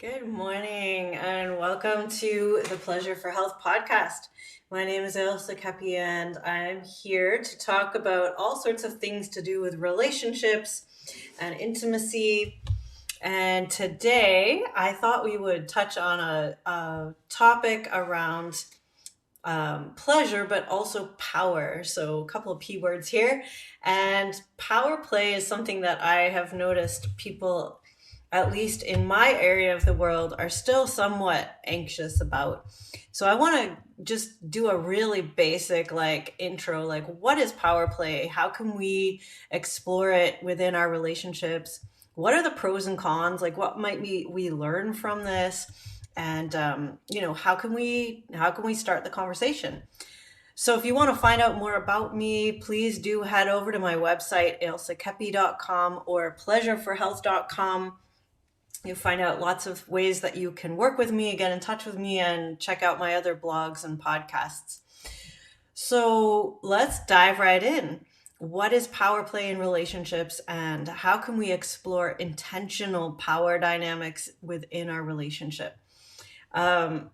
Good morning and welcome to the Pleasure for Health podcast. My name is Elsa Kepi and I'm here to talk about all sorts of things to do with relationships and intimacy. And today I thought we would touch on a topic around pleasure, but also power. So a couple of P words here. And power play is something that I have noticed people, at least in my area of the world, are still somewhat anxious about. So I want to just do a really basic intro, like what is power play? How can we explore it within our relationships? What are the pros and cons? Like what might we learn from this? And how can we start the conversation? So if you want to find out more about me, please do head over to my website, ailsakepi.com or pleasureforhealth.com. You'll find out lots of ways that you can work with me, get in touch with me, and check out my other blogs and podcasts. So let's dive right in. What is power play in relationships, and how can we explore intentional power dynamics within our relationship? I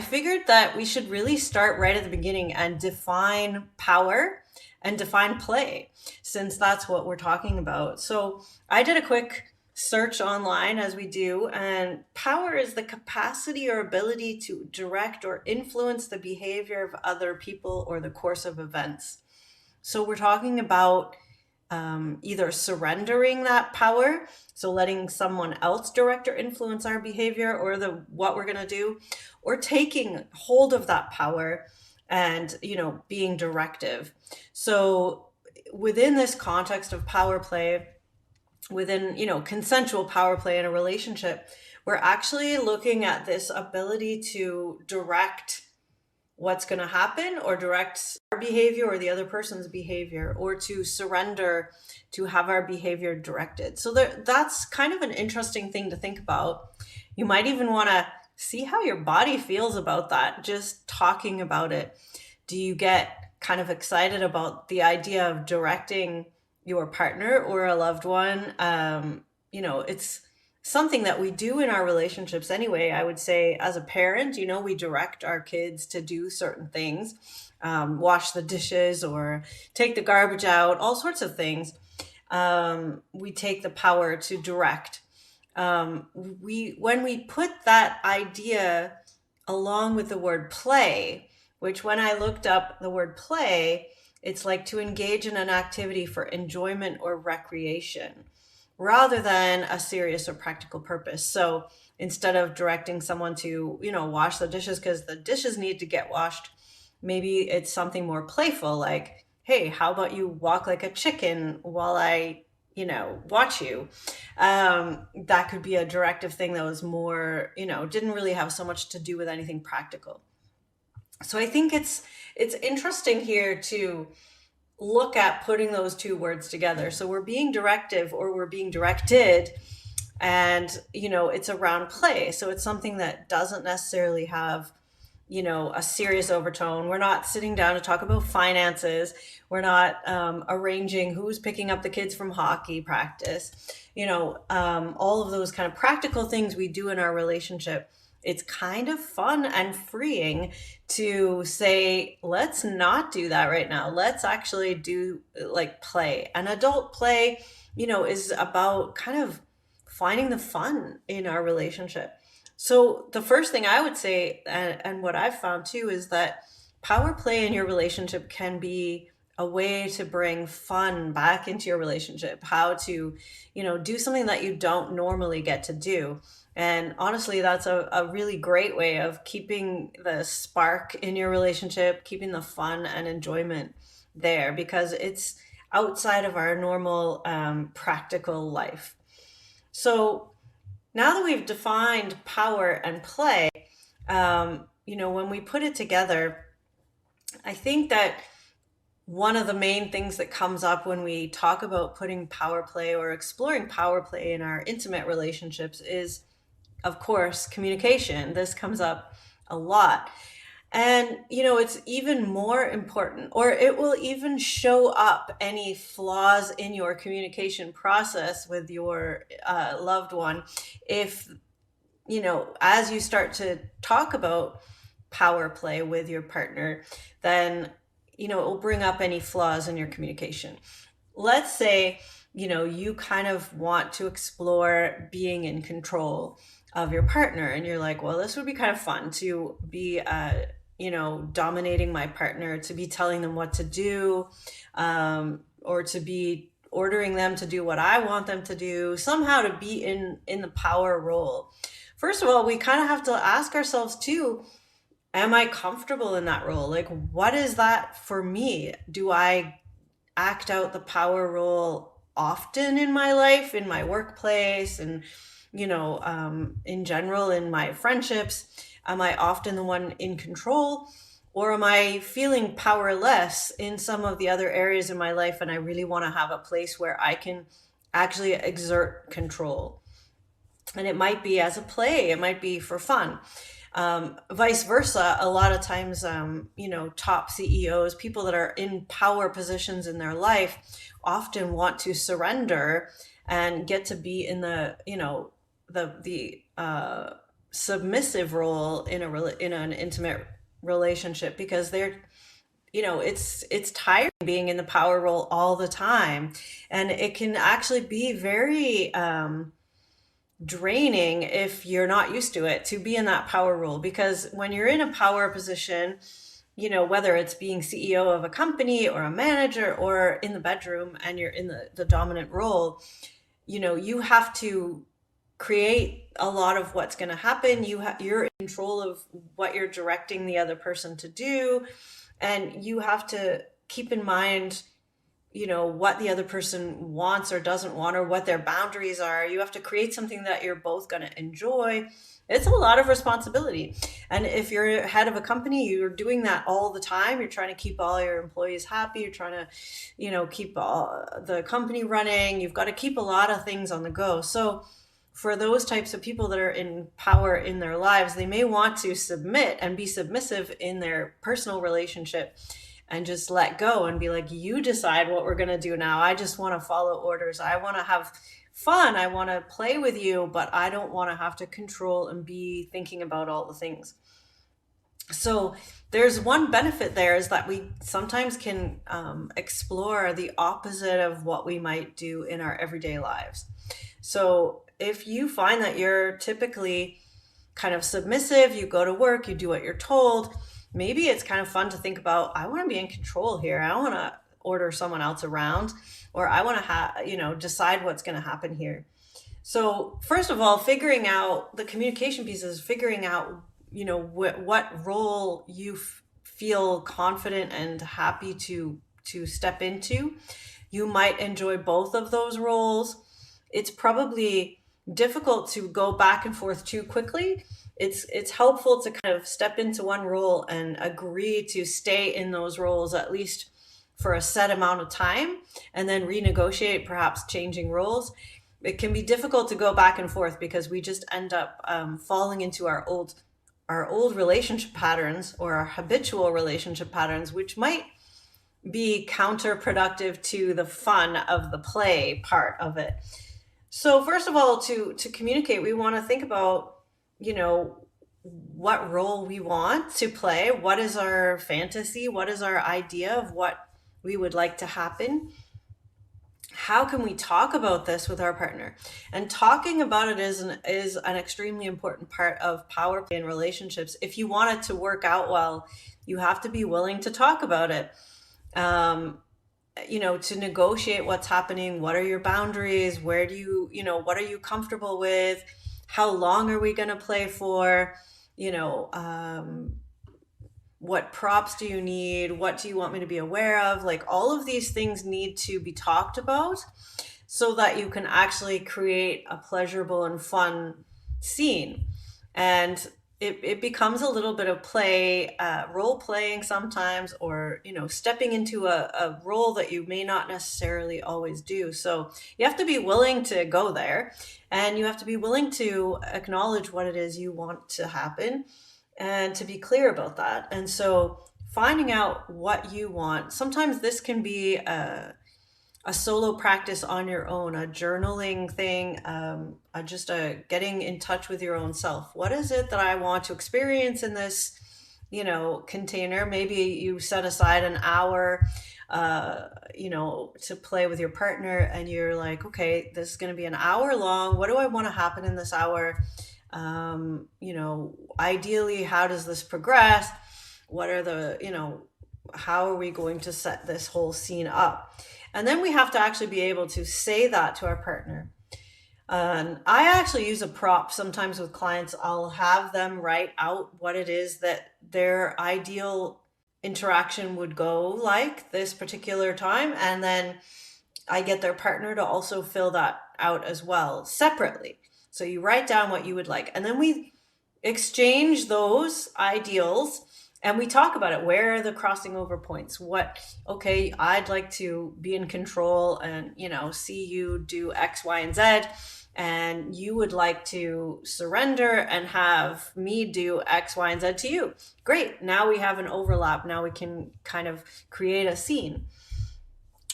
figured that we should really start right at the beginning and define power and define play, since that's what we're talking about. So I did a quick search online, as we do, and power is the capacity or ability to direct or influence the behavior of other people or the course of events. So we're talking about either surrendering that power, so letting someone else direct or influence our behavior or what we're going to do, or taking hold of that power and being directive. So within this context of power play, within consensual power play in a relationship, we're actually looking at this ability to direct what's going to happen, or direct our behavior or the other person's behavior, or to surrender to have our behavior directed. So that's kind of an interesting thing to think about. You might even want to see how your body feels about that, just talking about it. Do you get kind of excited about the idea of directing your partner or a loved one? It's something that we do in our relationships anyway. I would say as a parent, we direct our kids to do certain things, wash the dishes or take the garbage out, all sorts of things. We take the power to direct. When we put that idea along with the word play, which when I looked up the word play, it's like to engage in an activity for enjoyment or recreation, rather than a serious or practical purpose. So instead of directing someone to, wash the dishes because the dishes need to get washed, maybe it's something more playful, like, hey, how about you walk like a chicken while I, watch you? That could be a directive thing that was more, didn't really have so much to do with anything practical. So I think it's interesting here to look at putting those two words together. So we're being directive or we're being directed, and it's around play. So it's something that doesn't necessarily have a serious overtone. We're not sitting down to talk about finances. We're not arranging who's picking up the kids from hockey practice. All of those kind of practical things we do in our relationship. It's kind of fun and freeing to say, let's not do that right now. Let's actually do play. And adult play, is about kind of finding the fun in our relationship. So the first thing I would say, and what I've found too, is that power play in your relationship can be a way to bring fun back into your relationship, how to, do something that you don't normally get to do. And honestly, that's a really great way of keeping the spark in your relationship, keeping the fun and enjoyment there, because it's outside of our normal practical life. So now that we've defined power and play, when we put it together, I think that one of the main things that comes up when we talk about putting power play or exploring power play in our intimate relationships is, of course, communication. This comes up a lot. And, it's even more important, or it will even show up any flaws in your communication process with your loved one if as you start to talk about power play with your partner, then, it will bring up any flaws in your communication. Let's say, you kind of want to explore being in control of your partner, and you're like, well, this would be kind of fun to be, dominating my partner, to be telling them what to do, or to be ordering them to do what I want them to do, somehow to be in the power role. First of all, we kind of have to ask ourselves too, am I comfortable in that role? Like, what is that for me? Do I act out the power role often in my life, in my workplace, and, in general, in my friendships? Am I often the one in control? Or am I feeling powerless in some of the other areas in my life, and I really want to have a place where I can actually exert control? And it might be as a play, it might be for fun. Vice versa, a lot of times, top CEOs, people that are in power positions in their life, often want to surrender and get to be in the, the submissive role in an intimate relationship, because they're, it's tiring being in the power role all the time, and it can actually be very draining if you're not used to it, to be in that power role. Because when you're in a power position, whether it's being CEO of a company or a manager or in the bedroom, and you're in the dominant role, you have to create a lot of what's going to happen. You're in control of what you're directing the other person to do, and you have to keep in mind what the other person wants or doesn't want, or what their boundaries are. You have to create something that you're both going to enjoy. It's a lot of responsibility. And if you're head of a company, you're doing that all the time. You're trying to keep all your employees happy. You're trying to, keep all the company running. You've got to keep a lot of things on the go. So for those types of people that are in power in their lives, they may want to submit and be submissive in their personal relationship, and just let go and be like, you decide what we're going to do now. I just want to follow orders. I want to have fun. I want to play with you, but I don't want to have to control and be thinking about all the things. So there's one benefit there, is that we sometimes can explore the opposite of what we might do in our everyday lives. So if you find that you're typically kind of submissive, you go to work, you do what you're told, maybe it's kind of fun to think about, I want to be in control here. I don't want to order someone else around, or I want to decide what's going to happen here. So first of all, figuring out the communication pieces, figuring out, what role you feel confident and happy to step into. You might enjoy both of those roles. It's probably difficult to go back and forth too quickly. It's helpful to kind of step into one role and agree to stay in those roles at least for a set amount of time, and then renegotiate, perhaps changing roles. It can be difficult to go back and forth, because we just end up falling into our old relationship patterns, or our habitual relationship patterns, which might be counterproductive to the fun of the play part of it. So first of all, to communicate, we want to think about, what role we want to play. What is our fantasy? What is our idea of what we would like to happen? How can we talk about this with our partner? And talking about it is an extremely important part of power play in relationships. If you want it to work out well, you have to be willing to talk about it. To negotiate what's happening. What are your boundaries? Where do you, what are you comfortable with? How long are we going to play for? What props do you need? What do you want me to be aware of? Like, all of these things need to be talked about, so that you can actually create a pleasurable and fun scene. And it becomes a little bit of play, role playing sometimes, or, stepping into a role that you may not necessarily always do. So you have to be willing to go there, and you have to be willing to acknowledge what it is you want to happen, and to be clear about that. And so finding out what you want, sometimes this can be a a solo practice on your own, a journaling thing, just a getting in touch with your own self. What is it that I want to experience in this, container? Maybe you set aside an hour, to play with your partner, and you're like, okay, this is going to be an hour long. What do I want to happen in this hour? Ideally, how does this progress? What are how are we going to set this whole scene up? And then we have to actually be able to say that to our partner. And I actually use a prop sometimes with clients. I'll have them write out what it is that their ideal interaction would go like this particular time. And then I get their partner to also fill that out as well separately. So you write down what you would like, and then we exchange those ideals and we talk about it. Where are the crossing over points? Okay, I'd like to be in control and, see you do X, Y, and Z. And you would like to surrender and have me do X, Y, and Z to you. Great. Now we have an overlap. Now we can kind of create a scene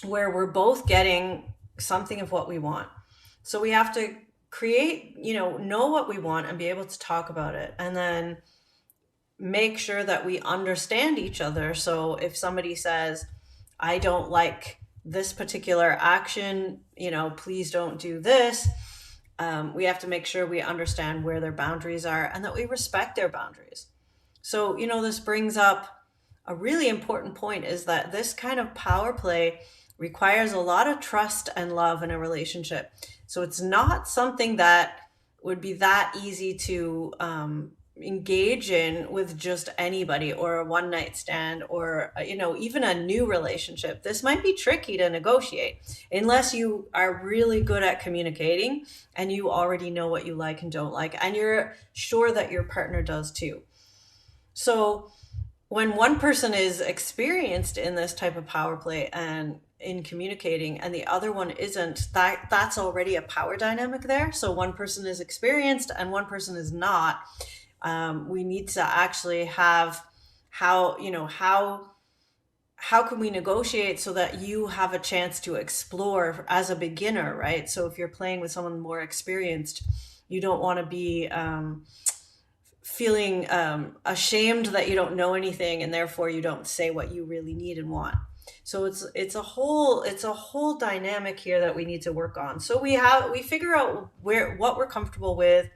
where we're both getting something of what we want. So we have to create, know what we want and be able to talk about it. And then make sure that we understand each other. So if somebody says, I don't like this particular action, please don't do this. We have to make sure we understand where their boundaries are and that we respect their boundaries. So, this brings up a really important point, is that this kind of power play requires a lot of trust and love in a relationship. So it's not something that would be that easy to engage in with just anybody, or a one night stand, or even a new relationship. This might be tricky to negotiate unless you are really good at communicating and you already know what you like and don't like, and you're sure that your partner does too. So when one person is experienced in this type of power play and in communicating and the other one isn't, that's already a power dynamic there. So one person is experienced and one person is not. We need to actually have how can we negotiate so that you have a chance to explore as a beginner, right? So if you're playing with someone more experienced, you don't want to be feeling ashamed that you don't know anything, and therefore you don't say what you really need and want. So it's a whole dynamic here that we need to work on. So we figure out what we're comfortable with,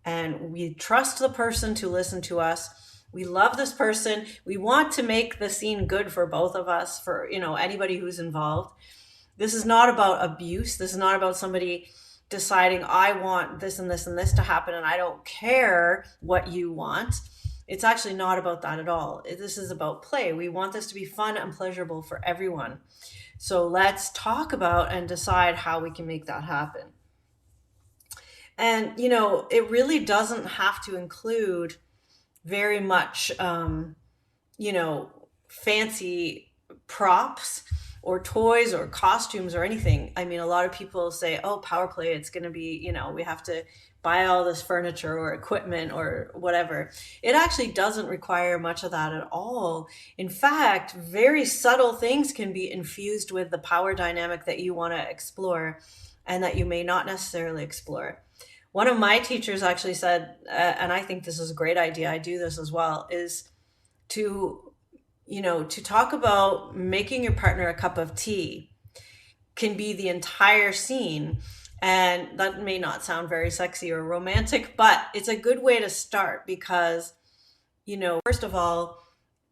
and we trust the person to listen to us. We love this person. We want to make the scene good for both of us, for anybody who's involved. This is not about abuse. This is not about somebody deciding, I want this and this and this to happen and I don't care what you want. It's actually not about that at all. This is about play. We want this to be fun and pleasurable for everyone. So let's talk about and decide how we can make that happen. And, it really doesn't have to include very much, fancy props or toys or costumes or anything. I mean, a lot of people say, oh, power play, it's going to be, we have to buy all this furniture or equipment or whatever. It actually doesn't require much of that at all. In fact, very subtle things can be infused with the power dynamic that you want to explore and that you may not necessarily explore. One of my teachers actually said, and I think this is a great idea, I do this as well, is to talk about making your partner a cup of tea can be the entire scene. And that may not sound very sexy or romantic, but it's a good way to start because, first of all,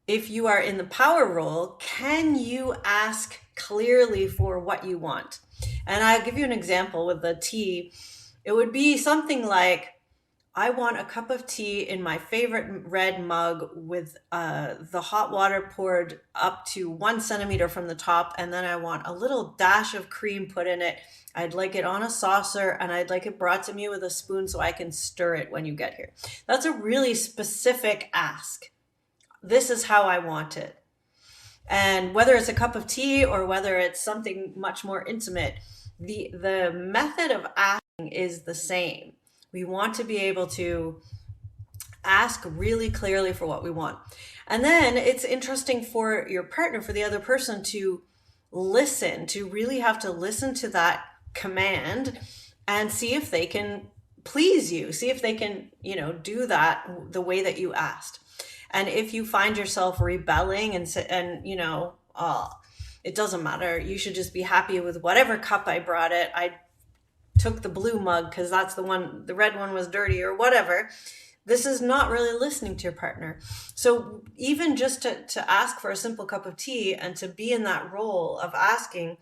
if you are in the power role, can you ask clearly for what you want? And I'll give you an example with the tea. It would be something like, I want a cup of tea in my favorite red mug with the hot water poured up to 1 centimeter from the top. And then I want a little dash of cream put in it. I'd like it on a saucer and I'd like it brought to me with a spoon so I can stir it when you get here. That's a really specific ask. This is how I want it. And whether it's a cup of tea or whether it's something much more intimate, the method of asking is the same. We want to be able to ask really clearly for what we want. And then it's interesting for your partner, for the other person to listen, to really have to listen to that command and see if they can please you, see if they can, do that the way that you asked. And if you find yourself rebelling and it doesn't matter, you should just be happy with whatever cup I brought it. I took the blue mug because that's the red one was dirty or whatever. This is not really listening to your partner. So even just to ask for a simple cup of tea and to be in that role of asking,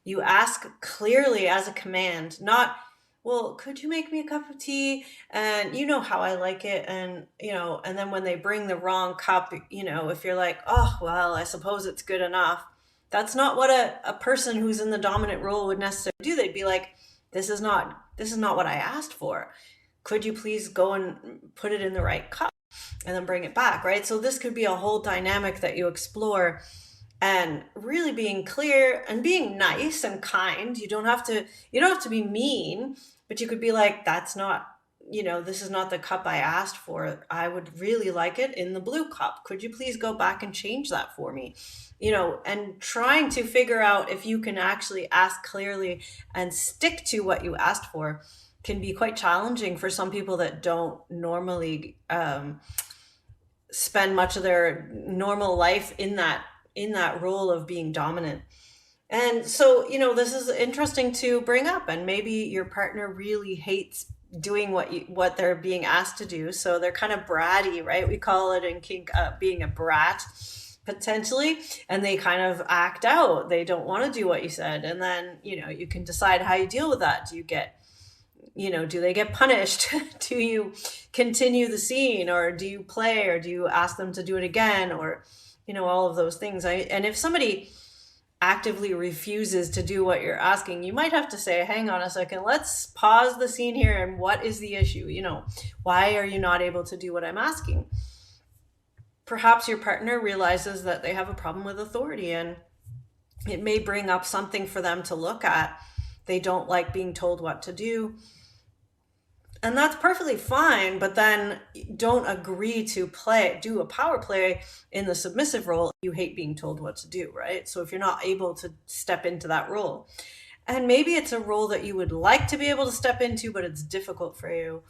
you ask clearly as a command, not, well, could you make me a cup of tea? And you know how I like it. And then when they bring the wrong cup, if you're like, oh, well, I suppose it's good enough. That's not what a person who's in the dominant role would necessarily do. They'd be like, this is not what I asked for. Could you please go and put it in the right cup and then bring it back, right? So this could be a whole dynamic that you explore, and really being clear and being nice and kind. You don't have to be mean, but you could be like, that's not, this is not the cup I asked for. I would really like it in the blue cup. Could you please go back and change that for me? And trying to figure out if you can actually ask clearly and stick to what you asked for can be quite challenging for some people that don't normally spend much of their normal life in that role of being dominant. And so, this is interesting to bring up, and maybe your partner really hates doing what they're being asked to do. So they're kind of bratty, right? We call it in kink being a brat, potentially, and they kind of act out. They don't want to do what you said. And then, you can decide how you deal with that. Do they get punished? Do you continue the scene, or do you play, or do you ask them to do it again, or, all of those things. And if somebody actively refuses to do what you're asking, you might have to say, hang on a second, let's pause the scene here. And what is the issue? Why are you not able to do what I'm asking? Perhaps your partner realizes that they have a problem with authority, and it may bring up something for them to look at. They don't like being told what to do. And that's perfectly fine, but then don't agree to do a power play in the submissive role. You hate being told what to do, right? So if you're not able to step into that role, and maybe it's a role that you would like to be able to step into, but it's difficult for you.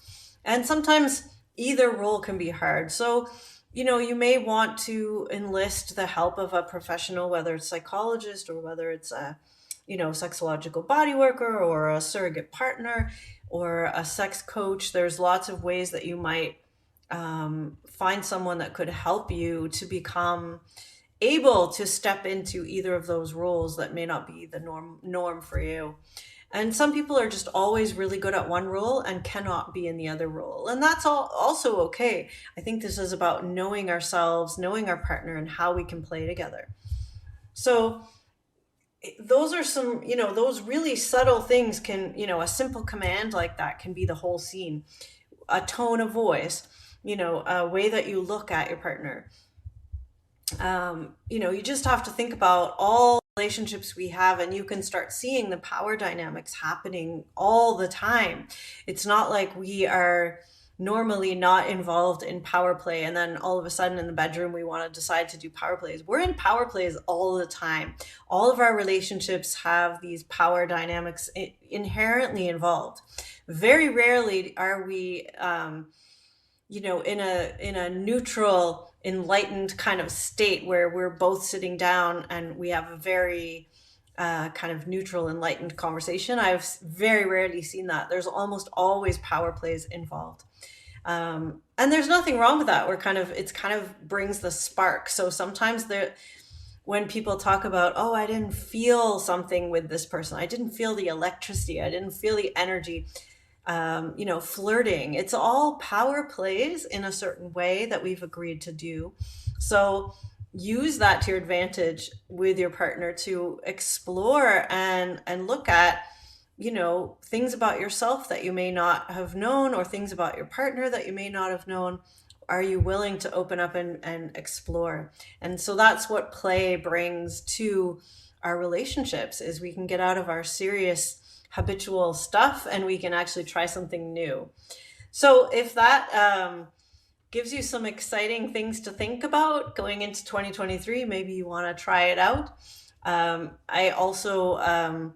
And sometimes either role can be hard. So, you may want to enlist the help of a professional, whether it's a psychologist or whether it's a sexological body worker or a surrogate partner or a sex coach. There's lots of ways that you might find someone that could help you to become able to step into either of those roles that may not be the norm for you. And some people are just always really good at one role and cannot be in the other role. And that's also okay. I think this is about knowing ourselves, knowing our partner, and how we can play together. So those are some, those really subtle things can, a simple command like that can be the whole scene. A tone of voice, a way that you look at your partner. You just have to think about all relationships we have, and you can start seeing the power dynamics happening all the time. It's not like we are normally not involved in power play, and then all of a sudden in the bedroom we want to decide to do power plays. We're in power plays all the time. All of our relationships have these power dynamics inherently involved. Very rarely are we in a neutral, enlightened kind of state where we're both sitting down and we have a very kind of neutral, enlightened conversation. I've very rarely seen that. There's almost always power plays involved. And there's nothing wrong with that. It's kind of brings the spark. So sometimes when people talk about, oh, I didn't feel something with this person, I didn't feel the electricity, I didn't feel the energy, flirting, it's all power plays in a certain way that we've agreed to do. So use that to your advantage with your partner to explore and look at, things about yourself that you may not have known, or things about your partner that you may not have known. Are you willing to open up and explore? And so that's what play brings to our relationships, is we can get out of our serious habitual stuff and we can actually try something new. So if that gives you some exciting things to think about going into 2023, maybe you want to try it out. I also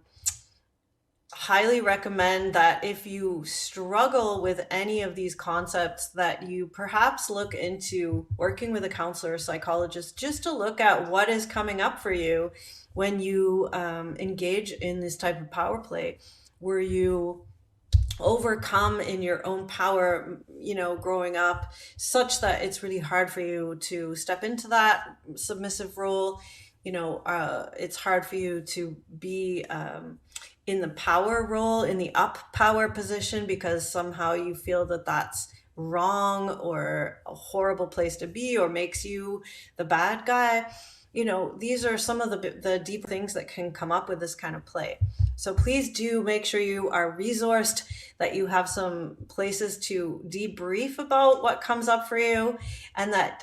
highly recommend that if you struggle with any of these concepts, that you perhaps look into working with a counselor or psychologist just to look at what is coming up for you when you engage in this type of power play. Were you overcome in your own power, growing up, such that it's really hard for you to step into that submissive role? It's hard for you to be in the power role, in the up power position, because somehow you feel that that's wrong or a horrible place to be, or makes you the bad guy. These are some of the deeper things that can come up with this kind of play. So please do make sure you are resourced, that you have some places to debrief about what comes up for you, and that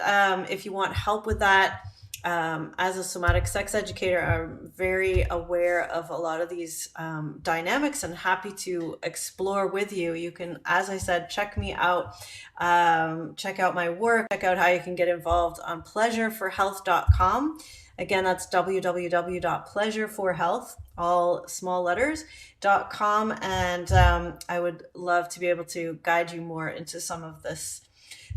if you want help with that, as a somatic sex educator, I'm very aware of a lot of these dynamics and happy to explore with you. You can, as I said, check me out, check out my work, check out how you can get involved on pleasureforhealth.com. Again, that's www.pleasureforhealth, all small letters, .com. And I would love to be able to guide you more into some of this.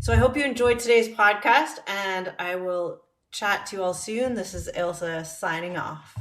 So I hope you enjoyed today's podcast, and I will chat to you all soon. This is Ilse signing off.